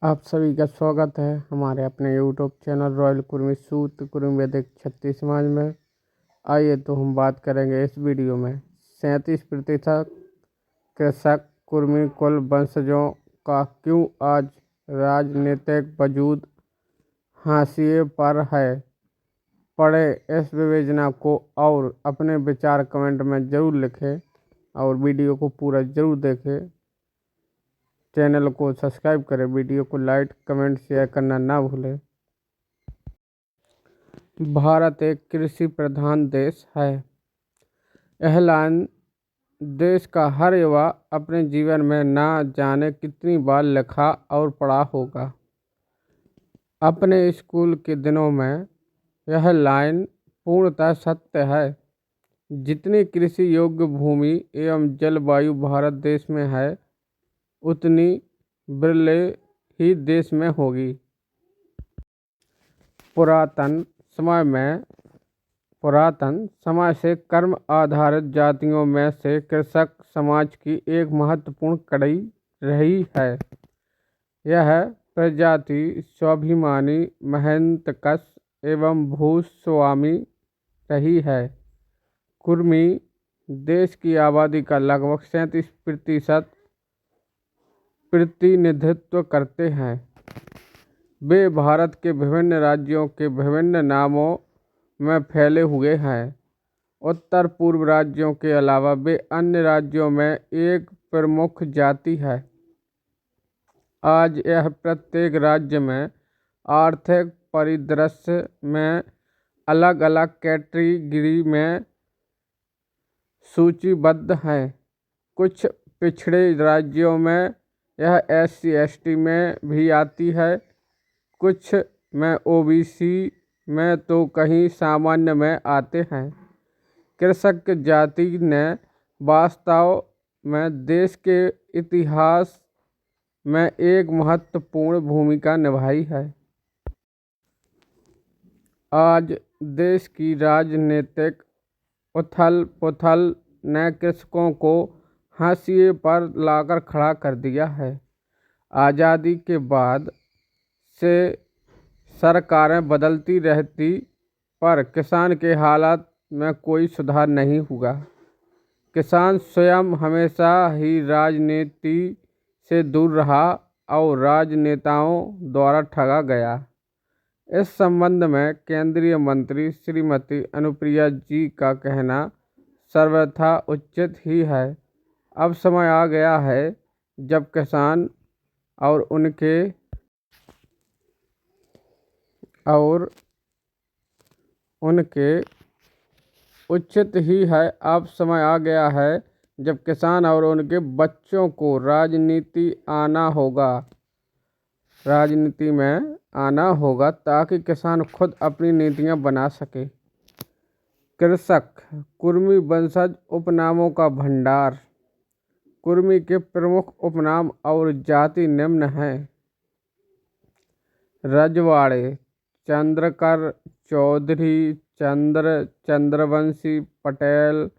आप सभी का स्वागत है हमारे अपने यूट्यूब चैनल रॉयल कुर्मी सूत्र कुर्मी वैदिक छत्तीस समाज में। आइए तो हम बात करेंगे इस वीडियो में 37% कृषक कुर्मी कुल वंशजों का क्यों आज राजनीतिक वजूद हाशिए पर है। पढ़े इस विवेचना को और अपने विचार कमेंट में ज़रूर लिखें और वीडियो को पूरा ज़रूर देखें। चैनल को सब्सक्राइब करें, वीडियो को लाइक कमेंट शेयर करना ना भूलें। भारत एक कृषि प्रधान देश है। यह लाइन देश का हर युवा अपने जीवन में ना जाने कितनी बार लिखा और पढ़ा होगा। अपने स्कूल के दिनों में यह लाइन पूर्णतः सत्य है। जितनी कृषि योग्य भूमि एवं जलवायु भारत देश में है, उतनी बिरले ही देश में होगी। पुरातन समय से कर्म आधारित जातियों में से कृषक समाज की एक महत्वपूर्ण कड़ी रही है। यह प्रजाति स्वाभिमानी, मेहनतकश एवं भूस्वामी रही है। कुर्मी देश की आबादी का लगभग 37% प्रतिनिधित्व करते हैं। वे भारत के विभिन्न राज्यों के विभिन्न नामों में फैले हुए हैं। उत्तर पूर्व राज्यों के अलावा वे अन्य राज्यों में एक प्रमुख जाति है। आज यह प्रत्येक राज्य में आर्थिक परिदृश्य में अलग अलग कैटेगरी में सूचीबद्ध है। कुछ पिछड़े राज्यों में यह SC/ST में भी आती है, कुछ में OBC में तो कहीं सामान्य में आते हैं। कृषक जाति ने वास्तव में देश के इतिहास में एक महत्वपूर्ण भूमिका निभाई है। आज देश की राजनीतिक उथल पुथल ने कृषकों को हाशिए पर लाकर खड़ा कर दिया है। आज़ादी के बाद से सरकारें बदलती रहती, पर किसान के हालात में कोई सुधार नहीं हुआ। किसान स्वयं हमेशा ही राजनीति से दूर रहा और राजनेताओं द्वारा ठगा गया। इस संबंध में केंद्रीय मंत्री श्रीमती अनुप्रिया जी का कहना सर्वथा उचित ही है। अब समय आ गया है जब किसान और उनके उचित ही है अब समय आ गया है जब किसान और उनके बच्चों को राजनीति में आना होगा ताकि किसान खुद अपनी नीतियां बना सके। कृषक कुर्मी वंशज उपनामों का भंडार। कुर्मी के प्रमुख उपनाम और जाति निम्न हैं। रजवाड़े, चंद्रकर, चौधरी, चंद्रवंशी, पटेल,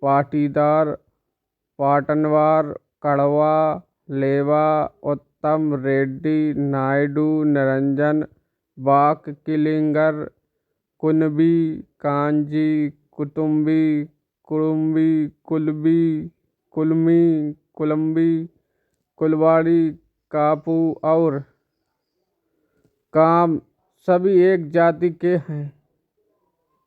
पाटीदार, पाटनवार, कड़वा, लेवा, उत्तम, रेड्डी, नायडू, निरंजन, बाक, किलिंगर, कुनबी, कांजी, कुटुंबी, कुड़ुम्बी, कुलमी, कुलम्बी, कुलवाड़ी, कापू और काम सभी एक जाति के हैं।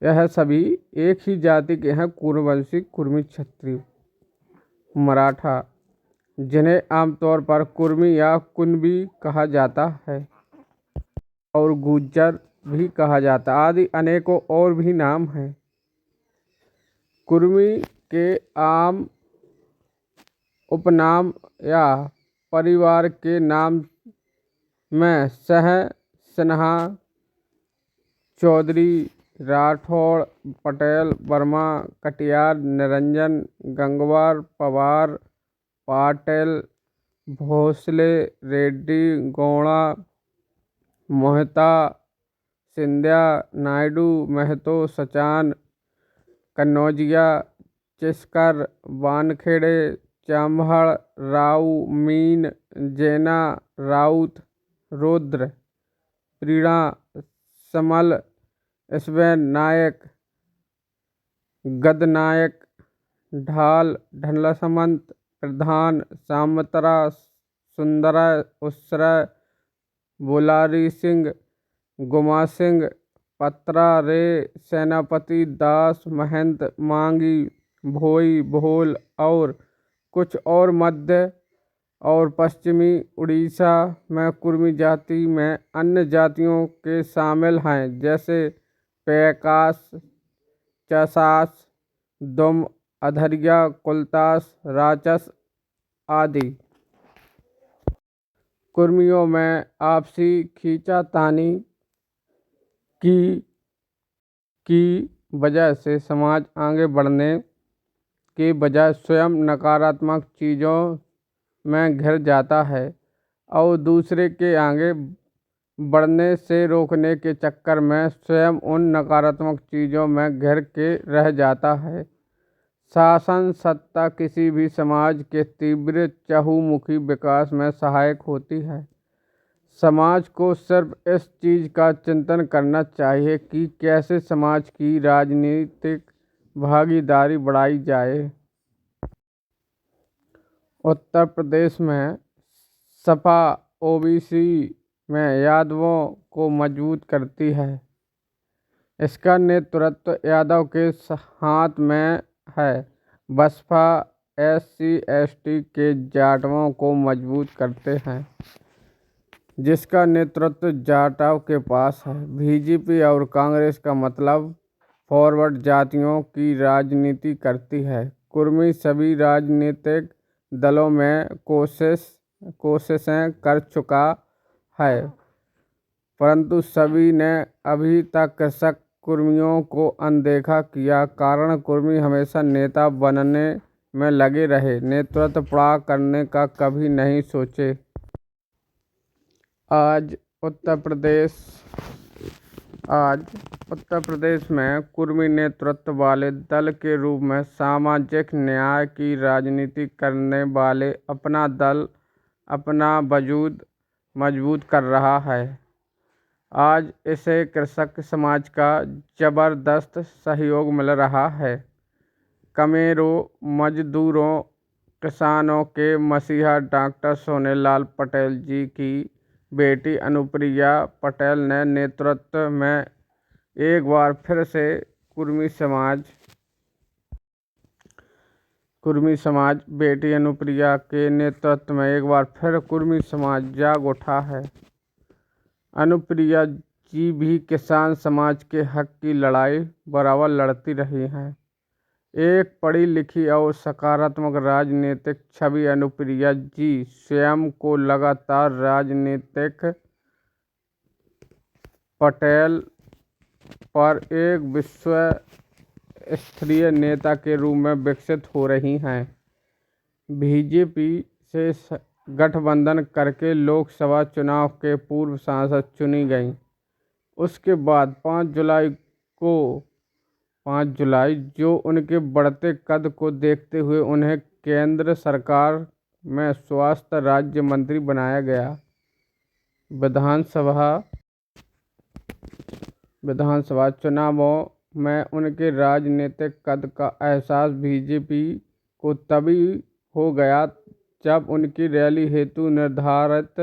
यह सभी एक ही जाति के हैं। कुरुवंशी, कुर्मी, क्षत्रिय, मराठा, जिन्हें आमतौर पर कुर्मी या कुनबी कहा जाता है, और गुज्जर भी कहा जाता, आदि अनेकों और भी नाम हैं। कुर्मी के आम उपनाम या परिवार के नाम में सिन्हा, चौधरी, राठौड़, पटेल, वर्मा, कटियार, निरंजन, गंगवार, पवार, पाटिल, भोसले, रेड्डी, गौड़ा, मोहिता, सिंधिया, नायडू, महतो, सचान, कन्नौजिया, चिस्कर, वानखेड़े, चाम्हड़, राऊ, मीन, जैना, राउत, रुद्र, प्रीणा, समल, स्वेन नायक, गदनायक, ढाल, ढलसमंत, प्रधान, सामतरा, सुंदरा, उसरा, बुलारी सिंह, गुमा सिंह, पत्रा रे, सेनापति दास, महंत, मांगी, भोई, भोल और कुछ और मध्य और पश्चिमी उड़ीसा में कुर्मी जाति में अन्य जातियों के शामिल हैं, जैसे पैकास, चसास, दुम, अधरिया, कुलतास, राचस आदि। कुर्मियों में आपसी खींचातानी की वजह से समाज आगे बढ़ने के बजाय स्वयं नकारात्मक चीज़ों में घिर जाता है और दूसरे के आगे बढ़ने से रोकने के चक्कर में स्वयं उन नकारात्मक चीज़ों में घिर के रह जाता है। शासन सत्ता किसी भी समाज के तीव्र चहुमुखी विकास में सहायक होती है। समाज को सिर्फ इस चीज़ का चिंतन करना चाहिए कि कैसे समाज की राजनीतिक भागीदारी बढ़ाई जाए। उत्तर प्रदेश में सपा ओबीसी में यादवों को मजबूत करती है। इसका नेतृत्व यादव के हाथ में है। बसपा SC ST के जाटवों को मजबूत करते हैं, जिसका नेतृत्व जाटव के पास है। बीजेपी और कांग्रेस का मतलब फॉरवर्ड जातियों की राजनीति करती है। कुर्मी सभी राजनीतिक दलों में कोशिशें कर चुका है, परंतु सभी ने अभी तक कृषक कुर्मियों को अनदेखा किया। कारण कुर्मी हमेशा नेता बनने में लगे रहे, नेतृत्व पड़ा करने का कभी नहीं सोचे। आज उत्तर प्रदेश में कुर्मी नेतृत्व वाले दल के रूप में सामाजिक न्याय की राजनीति करने वाले अपना दल अपना वजूद मजबूत कर रहा है। आज इसे कृषक समाज का जबरदस्त सहयोग मिल रहा है। कमेरों, मजदूरों, किसानों के मसीहा डॉक्टर सोनेलाल पटेल जी की बेटी अनुप्रिया पटेल ने नेतृत्व में एक बार फिर से कुर्मी समाज बेटी अनुप्रिया के नेतृत्व में एक बार फिर कुर्मी समाज जाग उठा है। अनुप्रिया जी भी किसान समाज के हक की लड़ाई बराबर लड़ती रही हैं। एक पढ़ी लिखी और सकारात्मक राजनीतिक छवि अनुप्रिया जी स्वयं को लगातार राजनीतिक पटल पर एक विश्व स्तरीय नेता के रूप में विकसित हो रही हैं। बीजेपी से गठबंधन करके लोकसभा चुनाव के पूर्व सांसद चुनी गईं। उसके बाद 5 जुलाई जो उनके बढ़ते कद को देखते हुए उन्हें केंद्र सरकार में स्वास्थ्य राज्य मंत्री बनाया गया। विधानसभा चुनावों में उनके राजनीतिक कद का एहसास बीजेपी को तभी हो गया जब उनकी रैली हेतु निर्धारित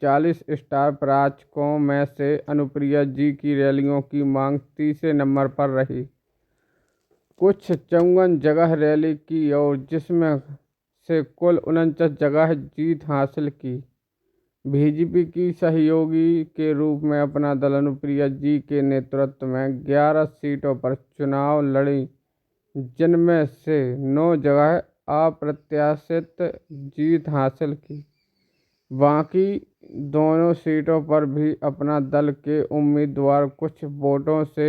40 स्टार प्रचारकों में से अनुप्रिया जी की रैलियों की मांग तीसरे नंबर पर रही। कुछ 54 जगह रैली की और जिसमें से कुल 49 जगह जीत हासिल की। बीजेपी की सहयोगी के रूप में अपना दल अनुप्रिया जी के नेतृत्व में 11 सीटों पर चुनाव लड़ी, जिनमें से 9 जगह अप्रत्याशित जीत हासिल की। बाकी दोनों सीटों पर भी अपना दल के उम्मीदवार कुछ वोटों से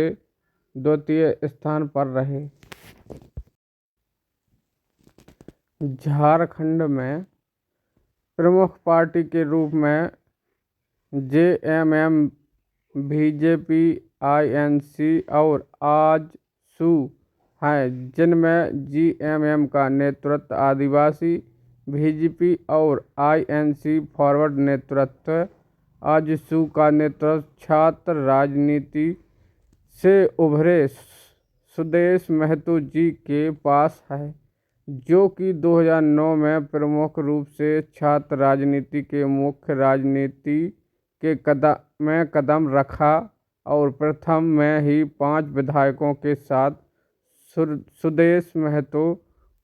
द्वितीय स्थान पर रहे। झारखंड में प्रमुख पार्टी के रूप में JMM, बीजेपी, INC और आजसू हैं, जिनमें JMM का नेतृत्व आदिवासी, बीजेपी और INC फॉरवर्ड नेतृत्व आजसू का नेतृत्व छात्र राजनीति से उभरे सुदेश महतो जी के पास है, जो कि 2009 में प्रमुख रूप से छात्र राजनीति के मुख्य राजनीति के कदम रखा और प्रथम में ही 5 विधायकों के साथ सुदेश महतो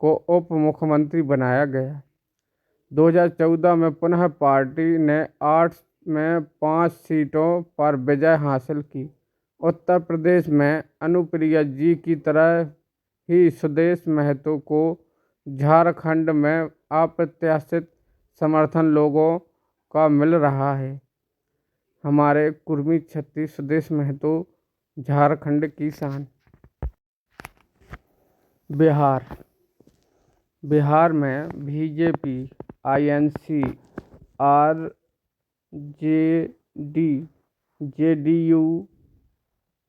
को उप मुख्यमंत्री बनाया गया। 2014 में पुनः पार्टी ने 8 में 5 सीटों पर विजय हासिल की। उत्तर प्रदेश में अनुप्रिया जी की तरह ही सुदेश महतो को झारखंड में अप्रत्याशित समर्थन लोगों का मिल रहा है। हमारे कुर्मी छत्ती सुदेश महतो झारखंड की शान। बिहार में BJP, INC, RJD, JDU,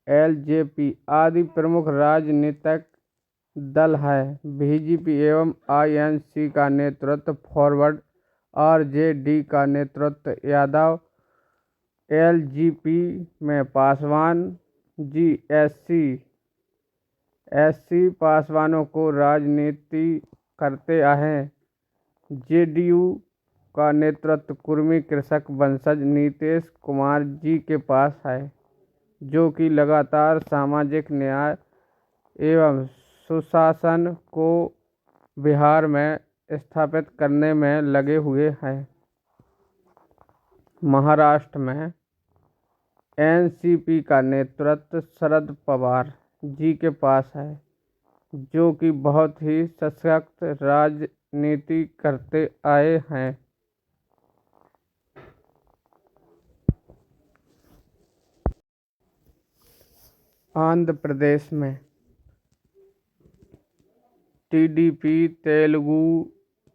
LJP आदि प्रमुख राजनीतिक दल है। बीजेपी एवं INC का नेतृत्व फॉरवर्ड, RJD का नेतृत्व यादव, LJP में पासवान जी SC पासवानों को राजनीति करते आए। JDU का नेतृत्व कुर्मी कृषक वंशज नीतीश कुमार जी के पास है, जो कि लगातार सामाजिक न्याय एवं सुशासन को बिहार में स्थापित करने में लगे हुए हैं। महाराष्ट्र में NCP का नेतृत्व शरद पवार जी के पास है, जो कि बहुत ही सशक्त राजनीति करते आए हैं। आंध्र प्रदेश में TDP तेलुगु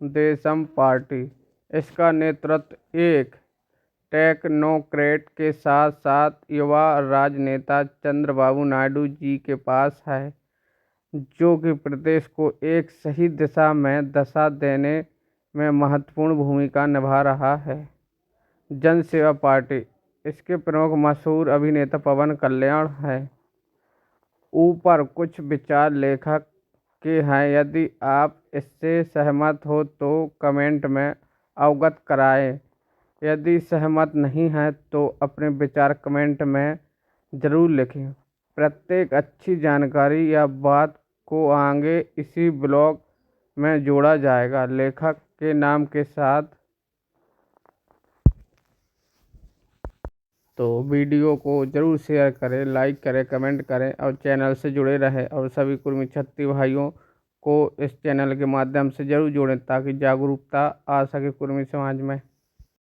देशम पार्टी, इसका नेतृत्व एक टेक्नोक्रेट के साथ साथ युवा राजनेता चंद्रबाबू नायडू जी के पास है, जो कि प्रदेश को एक सही दिशा में दशा देने में महत्वपूर्ण भूमिका निभा रहा है। जन सेवा पार्टी, इसके प्रमुख मशहूर अभिनेता पवन कल्याण है। ऊपर कुछ विचार लेखक के हैं, यदि आप इससे सहमत हो तो कमेंट में अवगत कराएं। यदि सहमत नहीं हैं तो अपने विचार कमेंट में ज़रूर लिखें। प्रत्येक अच्छी जानकारी या बात को आगे इसी ब्लॉग में जोड़ा जाएगा, लेखक के नाम के साथ। तो वीडियो को ज़रूर शेयर करें, लाइक करें, कमेंट करें और चैनल से जुड़े रहें। और सभी कुर्मी छत्ती भाइयों को इस चैनल के माध्यम से ज़रूर जोड़ें, ताकि जागरूकता आ सके कुर्मी समाज में।